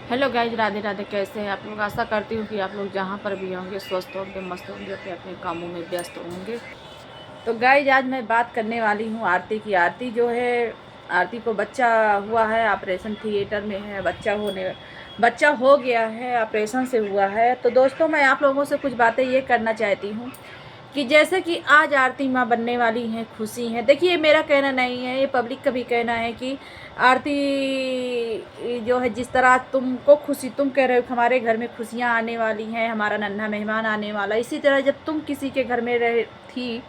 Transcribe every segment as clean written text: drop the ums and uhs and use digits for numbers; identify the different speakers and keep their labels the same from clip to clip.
Speaker 1: Hello guys, Radhe Radhe. कैसे हैं आप लोग? आशा करती हूँ कि आप लोग जहाँ पर भी होंगे स्वस्थ होंगे, मस्त होंगे, अपने अपने कामों में व्यस्त होंगे। तो गाइज, आज मैं बात करने वाली हूँ आरती की। आरती जो है, आरती को बच्चा हुआ है, ऑपरेशन थिएटर में है। बच्चा हो गया है, ऑपरेशन से हुआ है। तो दोस्तों, मैं आप लोगों से कुछ बातें ये करना चाहती हूँ कि जैसे कि आज आरती माँ बनने वाली हैं, खुशी हैं। देखिए, ये मेरा कहना नहीं है, ये पब्लिक का भी कहना है कि आरती जो है, जिस तरह तुमको खुशी, तुम कह रहे हो कि हमारे घर में खुशियाँ आने वाली हैं, हमारा नन्हा मेहमान आने वाला, इसी तरह जब तुम किसी के घर में रह थी,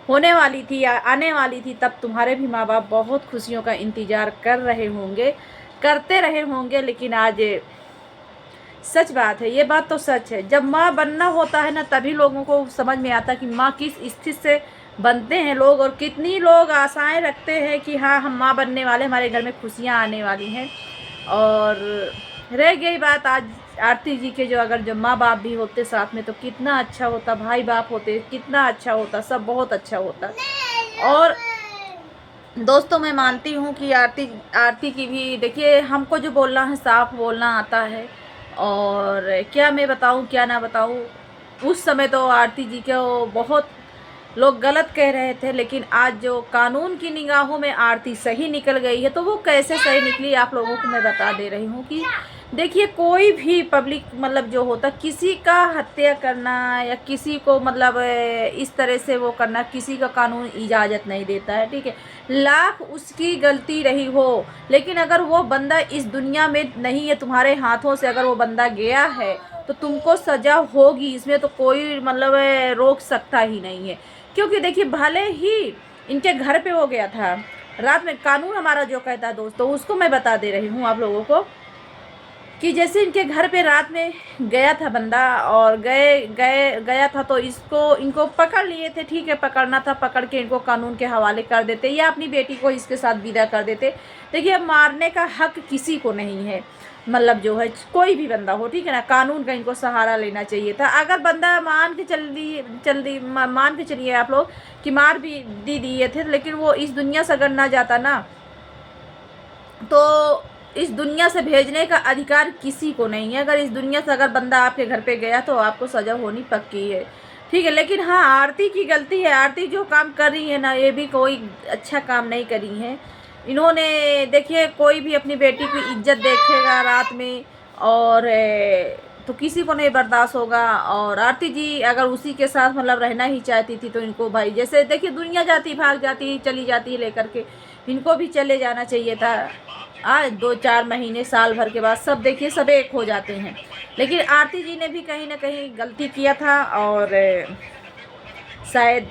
Speaker 1: होने वाली थी या आने वाली थी, तब तुम्हारे भी माँ बाप बहुत खुशियों का इंतज़ार कर रहे होंगे, करते रहे होंगे। लेकिन आज सच बात है, ये बात तो सच है। जब माँ बनना होता है ना, तभी लोगों को समझ में आता कि माँ किस स्थिति से बनते हैं लोग, और कितनी लोग आशाएं रखते हैं कि हाँ, हम माँ बनने वाले, हमारे घर में खुशियाँ आने वाली हैं। और रह गई बात आज आरती जी के, जो अगर जो माँ बाप भी होते साथ में तो कितना अच्छा होता, भाई बाप होते कितना अच्छा होता, सब बहुत अच्छा होता। और दोस्तों, मैं मानती हूँ कि आरती आरती की भी, देखिए, हमको जो बोलना है साफ बोलना आता है। और क्या मैं बताऊँ क्या ना बताऊँ, उस समय तो आरती जी को बहुत लोग गलत कह रहे थे, लेकिन आज जो कानून की निगाहों में आरती सही निकल गई है, तो वो कैसे सही निकली आप लोगों को मैं बता दे रही हूँ कि देखिए, कोई भी पब्लिक मतलब जो होता, किसी का हत्या करना या किसी को मतलब इस तरह से वो करना, किसी का कानून इजाज़त नहीं देता है, ठीक है। लाख उसकी गलती रही हो, लेकिन अगर वो बंदा इस दुनिया में नहीं है, तुम्हारे हाथों से अगर वो बंदा गया है, तो तुमको सज़ा होगी। इसमें तो कोई मतलब रोक सकता ही नहीं है। क्योंकि देखिए, भले ही इनके घर पे हो गया था रात में, कानून हमारा जो कहता है दोस्तों, उसको मैं बता दे रही हूँ आप लोगों को कि जैसे इनके घर पे रात में गया था बंदा, और गया था, तो इनको पकड़ लिए थे, ठीक है, पकड़ना था, पकड़ के इनको कानून के हवाले कर देते या अपनी बेटी को इसके साथ विदा कर देते। देखिए, अब मारने का हक किसी को नहीं है, मतलब जो है कोई भी बंदा हो, ठीक है ना, कानून का इनको सहारा लेना चाहिए था। अगर बंदा मान के चलिए आप लोग कि मार भी दिए थे, लेकिन वो इस दुनिया से अगर ना जाता ना, तो इस दुनिया से भेजने का अधिकार किसी को नहीं है। अगर इस दुनिया से अगर बंदा आपके घर पे गया, तो आपको सज़ा होनी पक्की है, ठीक है। लेकिन हाँ, आरती की गलती है। आरती जो काम कर रही है ना, ये भी कोई अच्छा काम नहीं करी है इन्होंने। देखिए, कोई भी अपनी बेटी की इज्जत देखेगा रात में, और तो किसी को नहीं बर्दाश्त होगा। और आरती जी अगर उसी के साथ मतलब रहना ही चाहती थी, तो इनको भाई, जैसे देखिए, दुनिया जाती भाग जाती चली जाती है लेकर के, इनको भी चले जाना चाहिए था। आज 2-4 महीने साल भर के बाद सब देखिए, सब एक हो जाते हैं। लेकिन आरती जी ने भी कहीं ना कहीं गलती किया था, और शायद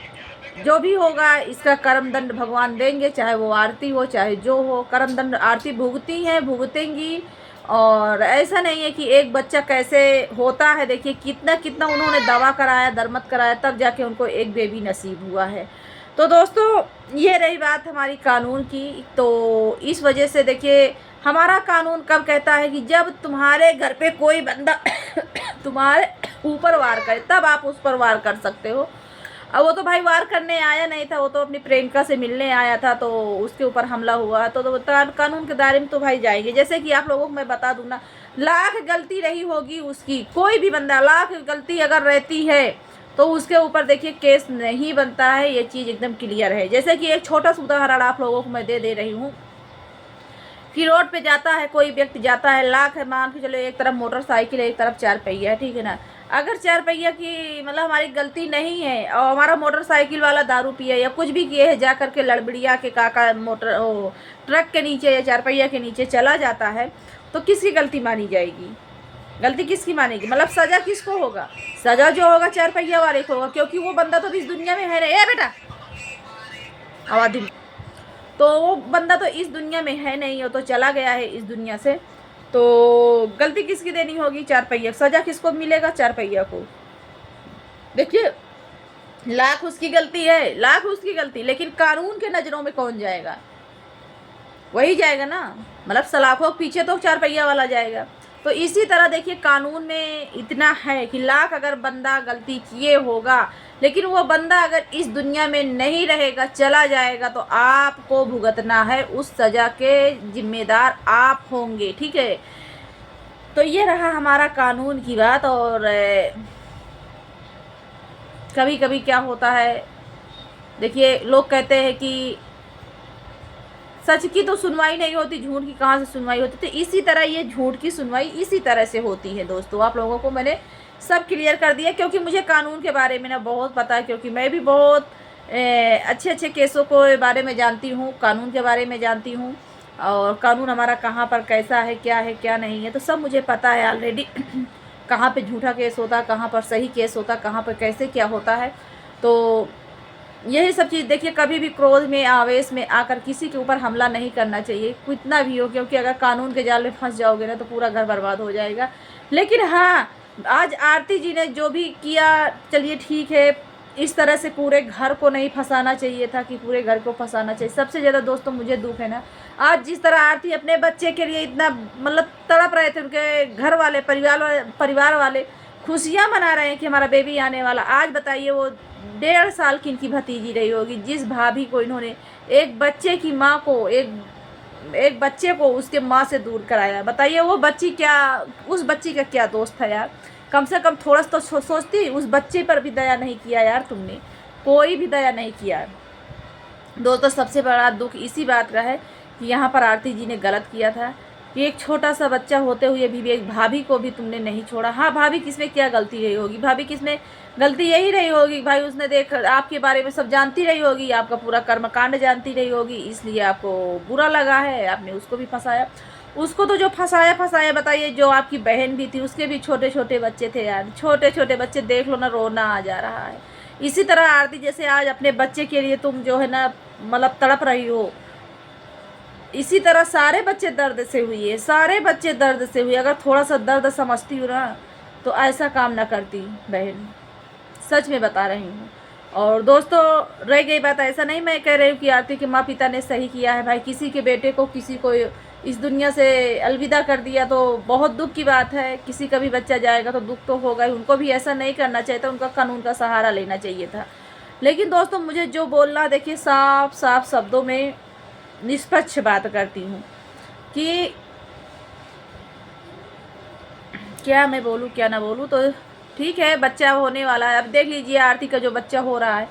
Speaker 1: जो भी होगा इसका कर्म दंड भगवान देंगे, चाहे वो आरती हो चाहे जो हो, कर्म दंड आरती भुगती हैं, भुगतेंगी। और ऐसा नहीं है कि एक बच्चा कैसे होता है, देखिए कितना कितना उन्होंने दवा कराया, दरमत कराया, तब जाके उनको एक बेबी नसीब हुआ है। तो दोस्तों, ये रही बात हमारी कानून की। तो इस वजह से देखिए, हमारा कानून कब कहता है कि जब तुम्हारे घर पे कोई बंदा तुम्हारे ऊपर वार करे, तब आप उस पर वार कर सकते हो। अब वो तो भाई वार करने आया नहीं था, वो तो अपनी प्रेमिका से मिलने आया था, तो उसके ऊपर हमला हुआ, तो कानून के दायरे में तो भाई जाएंगे। जैसे कि आप लोगों को मैं बता दूं ना, लाख गलती रही होगी उसकी, कोई भी बंदा लाख गलती अगर रहती है, तो उसके ऊपर देखिए केस नहीं बनता है। ये चीज़ एकदम क्लियर है। जैसे कि एक छोटा सा उदाहरण आप लोगों को मैं दे रही हूँ कि रोड पे जाता है कोई व्यक्ति, जाता है, लाख है, मान के चलो, एक तरफ मोटरसाइकिल है, एक तरफ 4 पहिया है, ठीक है ना। अगर 4 पहिया की मतलब हमारी गलती नहीं है, और हमारा मोटरसाइकिल वाला दारू पिए या कुछ भी किए है, जा करके लड़बड़िया के काका ट्रक के नीचे या 4 पहिया के नीचे चला जाता है, तो किसकी गलती मानी जाएगी? गलती किसकी मानेगी? मतलब सज़ा किसको होगा? सज़ा जो होगा 4 पहिया वाले को होगा, क्योंकि वो बंदा तो इस दुनिया में है नहीं। ए बेटा, आवाज़, तो वो बंदा तो इस दुनिया में है नहीं, वो तो चला गया है इस दुनिया से। तो गलती किसकी देनी होगी? 4 पहिया। सज़ा किसको मिलेगा? 4 पहिया को। देखिए, लाख उसकी गलती है, लाख उसकी गलती, लेकिन कानून के नज़रों में कौन जाएगा? वही जाएगा ना, मतलब सलाखों के पीछे तो 4 पहिया वाला जाएगा। तो इसी तरह देखिए, कानून में इतना है कि लाख अगर बंदा गलती किए होगा, लेकिन वो बंदा अगर इस दुनिया में नहीं रहेगा, चला जाएगा, तो आपको भुगतना है, उस सज़ा के जिम्मेदार आप होंगे, ठीक है। तो ये रहा हमारा कानून की बात। और कभी कभी क्या होता है, देखिए लोग कहते हैं कि सच की तो सुनवाई नहीं होती, झूठ की कहाँ से सुनवाई होती। तो इसी तरह ये झूठ की सुनवाई इसी तरह से होती है दोस्तों। आप लोगों को मैंने सब क्लियर कर दिया, क्योंकि मुझे कानून के बारे में ना बहुत पता है, क्योंकि मैं भी बहुत अच्छे अच्छे केसों के बारे में जानती हूँ, कानून के बारे में जानती हूँ। और कानून हमारा कहाँ पर कैसा है क्या नहीं है, तो सब मुझे पता है ऑलरेडी। कहाँ पे झूठा केस होता, कहाँ पर सही केस होता, कहाँ पर कैसे क्या होता है। तो यही सब चीज़ देखिए, कभी भी क्रोध में आवेश में आकर किसी के ऊपर हमला नहीं करना चाहिए, कितना भी हो, क्योंकि अगर कानून के जाल में फंस जाओगे ना तो पूरा घर बर्बाद हो जाएगा। लेकिन हाँ, आज आरती जी ने जो भी किया, चलिए ठीक है, इस तरह से पूरे घर को नहीं फंसाना चाहिए था, कि पूरे घर को फंसाना चाहिए। सबसे ज़्यादा दोस्तों मुझे दुख है ना, आज जिस तरह आरती अपने बच्चे के लिए इतना मतलब तड़प रहे थे, उनके घर वाले परिवार वाले खुशियाँ मना रहे हैं कि हमारा बेबी आने वाला। आज बताइए, वो 1.5 साल की इनकी भतीजी रही होगी, जिस भाभी को इन्होंने एक बच्चे की माँ को एक बच्चे को उसके माँ से दूर कराया। बताइए वो बच्ची क्या, उस बच्ची का क्या दोस्त था यार। कम से कम थोड़ा सा तो सोचती, उस बच्चे पर भी दया नहीं किया यार तुमने, कोई भी दया नहीं किया। दोस्तों सबसे बड़ा दुख इसी बात का है कि यहाँ पर आरती जी ने गलत किया था, कि एक छोटा सा बच्चा होते हुए भी एक भाभी को भी तुमने नहीं छोड़ा। हाँ, भाभी किसमें क्या गलती रही होगी, भाभी किसमें गलती यही रही होगी, भाई उसने देख आपके बारे में सब जानती रही होगी, आपका पूरा कर्मकांड जानती रही होगी, इसलिए आपको बुरा लगा है, आपने उसको भी फंसाया। उसको तो जो फंसाया बताइए, जो आपकी बहन भी थी उसके भी छोटे छोटे बच्चे थे यार, छोटे छोटे बच्चे, देख लो ना, रोना आ जा रहा है। इसी तरह आरती जैसे आज अपने बच्चे के लिए तुम जो है ना मतलब तड़प रही हो, इसी तरह सारे बच्चे दर्द से हुई है, सारे बच्चे दर्द से हुए। अगर थोड़ा सा दर्द समझती हूँ ना तो ऐसा काम ना करती बहन, सच में बता रही हूँ। और दोस्तों रह गई बात, ऐसा नहीं मैं कह रही हूँ कि आरती के माँ पिता ने सही किया है। भाई किसी के बेटे को, किसी को इस दुनिया से अलविदा कर दिया तो बहुत दुख की बात है। किसी का भी बच्चा जाएगा तो दुख तो होगा ही, उनको भी ऐसा नहीं करना चाहिए था, उनका कानून का सहारा लेना चाहिए था। लेकिन दोस्तों मुझे जो बोलना, देखिए साफ साफ शब्दों में निष्पक्ष बात करती हूँ कि क्या मैं बोलूँ क्या ना बोलूँ। तो ठीक है, बच्चा होने वाला है। अब देख लीजिए आरती का जो बच्चा हो रहा है,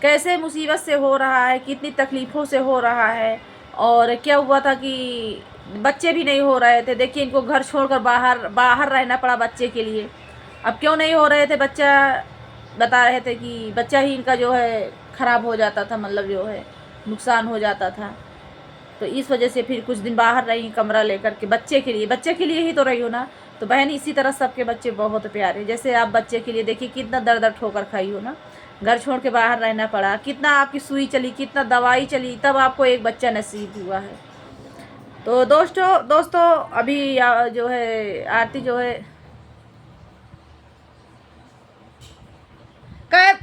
Speaker 1: कैसे मुसीबत से हो रहा है, कितनी तकलीफ़ों से हो रहा है। और क्या हुआ था कि बच्चे भी नहीं हो रहे थे, देखिए इनको घर छोड़कर बाहर रहना पड़ा बच्चे के लिए। अब क्यों नहीं हो रहे थे, बच्चा बता रहे थे कि बच्चा ही इनका जो है ख़राब हो जाता था, मतलब जो है नुकसान हो जाता था। तो इस वजह से फिर कुछ दिन बाहर रही कमरा लेकर के, बच्चे के लिए ही तो रही हो ना। तो बहन इसी तरह सबके बच्चे बहुत प्यारे, जैसे आप बच्चे के लिए देखिए कितना दर दर ठोकर खाई हो ना, घर छोड़ के बाहर रहना पड़ा, कितना आपकी सुई चली, कितना दवाई चली, तब आपको एक बच्चा नसीब हुआ है। तो दोस्तों अभी जो है आरती जो है कब,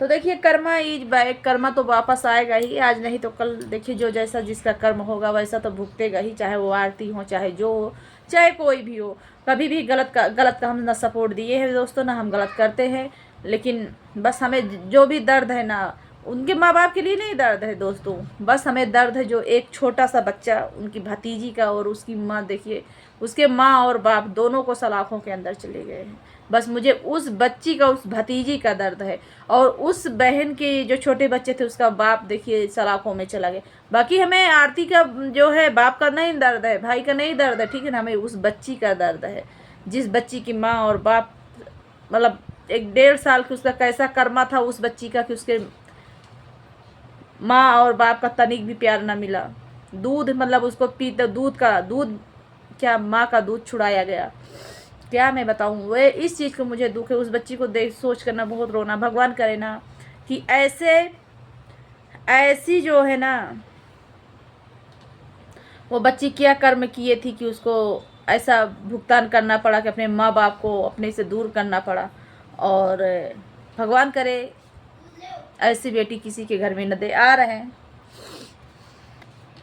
Speaker 1: तो देखिए कर्मा इज बैक, कर्मा तो वापस आएगा ही, आज नहीं तो कल। देखिए जो जैसा जिसका कर्म होगा वैसा तो भुगतेगा ही, चाहे वो आरती हो, चाहे जो हो, चाहे कोई भी हो। कभी भी गलत का हम ना सपोर्ट दिए हैं दोस्तों, ना हम गलत करते हैं। लेकिन बस हमें जो भी दर्द है ना, उनके माँ बाप के लिए नहीं दर्द है दोस्तों, बस हमें दर्द है जो एक छोटा सा बच्चा उनकी भतीजी का, और उसकी माँ देखिए, उसके माँ और बाप दोनों को सलाखों के अंदर चले गए हैं। बस मुझे उस बच्ची का, उस भतीजी का दर्द है। और उस बहन के जो छोटे बच्चे थे उसका बाप देखिए सलाखों में चला गया। बाकी हमें आरती का जो है बाप का नहीं दर्द है, भाई का नहीं दर्द है, ठीक है ना, हमें उस बच्ची का दर्द है, जिस बच्ची की माँ और बाप मतलब एक 1.5 साल की उसका कैसा कर्मा था उस बच्ची का, कि उसके माँ और बाप का तनिक भी प्यार ना मिला। दूध मतलब उसको पीते, दूध क्या, माँ का दूध छुड़ाया गया। क्या मैं बताऊँ, वे इस चीज़ को मुझे दुख है, उस बच्ची को देख सोच करना बहुत रोना। भगवान करे ना कि ऐसी जो है ना, वो बच्ची क्या कर्म किए थी कि उसको ऐसा भुगतान करना पड़ा, कि अपने माँ बाप को अपने से दूर करना पड़ा। और भगवान करे ऐसी बेटी किसी के घर में न दे। आ रहे हैं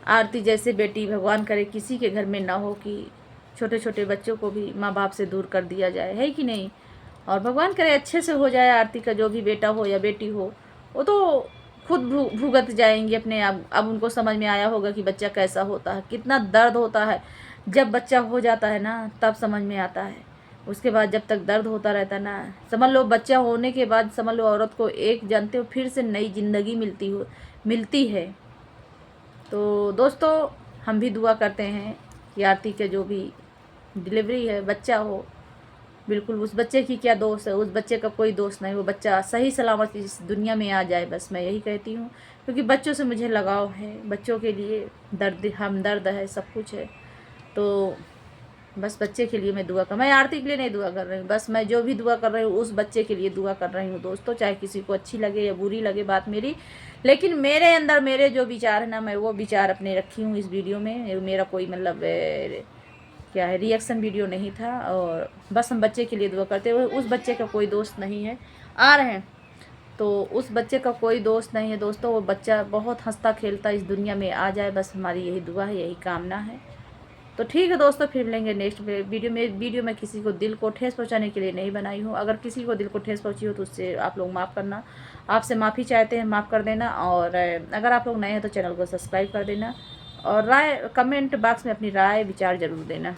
Speaker 1: आरती जैसे बेटी भगवान करे किसी के घर में ना हो, कि छोटे छोटे बच्चों को भी माँ बाप से दूर कर दिया जाए, है कि नहीं। और भगवान करे अच्छे से हो जाए, आरती का जो भी बेटा हो या बेटी हो, वो तो खुद भुगत जाएंगे अपने आप। अब उनको समझ में आया होगा कि बच्चा कैसा होता है, कितना दर्द होता है, जब बच्चा हो जाता है ना तब समझ में आता है। उसके बाद जब तक दर्द होता रहता है ना, समझ लो बच्चा होने के बाद समझ लो औरत को एक जानते हो फिर से नई ज़िंदगी मिलती है। तो दोस्तों हम भी दुआ करते हैं कि आरती के जो भी डिलीवरी है, बच्चा हो, बिल्कुल उस बच्चे की क्या दोष है, उस बच्चे का कोई दोष नहीं, वो बच्चा सही सलामत इस दुनिया में आ जाए, बस मैं यही कहती हूँ। क्योंकि बच्चों से मुझे लगाव है, बच्चों के लिए हमदर्द है, सब कुछ है। तो बस बच्चे के लिए मैं दुआ कर, मैं आरती के लिए नहीं दुआ कर रही हूँ, बस मैं जो भी दुआ कर रही हूँ उस बच्चे के लिए दुआ कर रही हूँ दोस्तों। चाहे किसी को अच्छी लगे या बुरी लगे बात मेरी, लेकिन मेरे अंदर मेरे जो विचार है ना, मैं वो विचार अपने रखी हूँ इस वीडियो में। मेरा कोई मतलब क्या है रिएक्शन वीडियो नहीं था, और बस हम बच्चे के लिए दुआ करते हुए, उस बच्चे का कोई दोस्त नहीं है। आ रहे हैं तो उस बच्चे का कोई दोस्त नहीं है दोस्तों, वो बच्चा बहुत हंसता खेलता इस दुनिया में आ जाए, बस हमारी यही दुआ है, यही कामना है। तो ठीक है दोस्तों, फिर मिलेंगे नेक्स्ट वीडियो में। वीडियो में किसी को दिल को ठेस पहुंचाने के लिए नहीं बनाई हूँ। अगर किसी को दिल को ठेस पहुंची हो तो उससे आप लोग माफ़ करना, आपसे माफ़ी चाहते हैं, माफ़ कर देना। और अगर आप लोग नए हैं तो चैनल को सब्सक्राइब कर देना, और राय कमेंट बॉक्स में अपनी राय विचार ज़रूर देना।